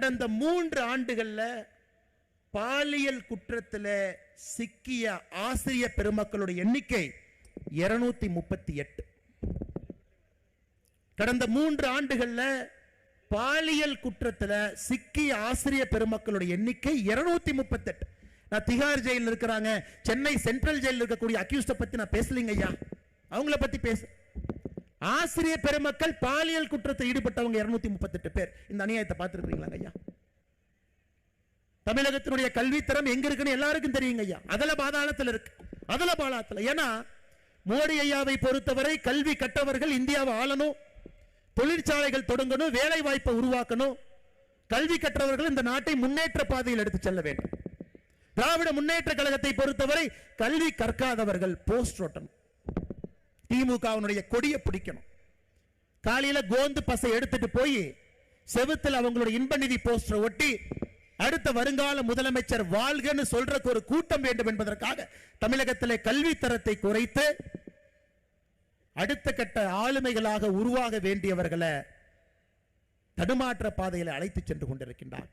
கடந்த 3 ஆண்டுகள்ல பாலியல் குற்றத்தில் சிக்கிய ஆசிரியர் பெருமக்களுடைய எண்ணிக்கை 238. கடந்த 3 ஆண்டுகள்ல பாலியல் குற்றத்தில் சிக்கிய ஆசிரியர் பெருமக்களுடைய எண்ணிக்கை 238. நான் திகார் ஜெயிலில் இருக்கிறாங்க, சென்னை சென்ட்ரல் ஜெயிலில் இருக்கக்கூடிய அக்யூஸ்ட பத்தி நான் பேசலீங்க ஐயா, அவங்கள பத்தி பேச. ஆசிரியர் பெருமக்கள் பாலியல் குற்றத்தில் ஈடுபட்டவங்க 238 பேர். இந்த அநியாயத்தை பார்த்திருக்கீங்களா ஐயா? தமிழகத்தினுடைய கல்வித்தரம் எங்க இருக்குன்னு எல்லாருக்கும் தெரியுங்க ஐயா. அதல பாதாளத்தில் இருக்கு, அதல பாதாளத்தில். ஏன்னா மோடி ஐயாவை பொறுத்தவரை கல்வி கற்றவர்கள் இந்தியாவை ஆளணும், தொழிற்சாலைகள் தொடங்கணும், வேலை வாய்ப்பை உருவாக்கணும். கல்வி கற்றவர்கள் இந்த நாட்டை முன்னேற்ற பாதையில் எடுத்து செல்ல வேண்டும். திராவிட முன்னேற்ற கழகத்தை பொறுத்தவரை கல்வி கற்காதவர்கள் போஸ்ட் ஓட்டணும், திமுகவினுடைய கொடியை பிடிக்கணும். காலையில கோந்து பசை எடுத்துட்டு போய் செவுத்தில் அவங்களுடைய இன்ப நிதி போஸ்டர் ஒட்டி அடுத்த வருங்கால முதலமைச்சர் வாழ்கன்னு சொல்றதுக்கு ஒரு கூட்டம் வேண்டும் என்பதற்காக தமிழகத்திலே கல்வி தரத்தை குறைத்து அடுத்த கட்ட ஆளுமைகளாக உருவாக வேண்டியவர்களை தடுமாற்ற பாதையில் அழைத்து சென்று கொண்டிருக்கின்றார்.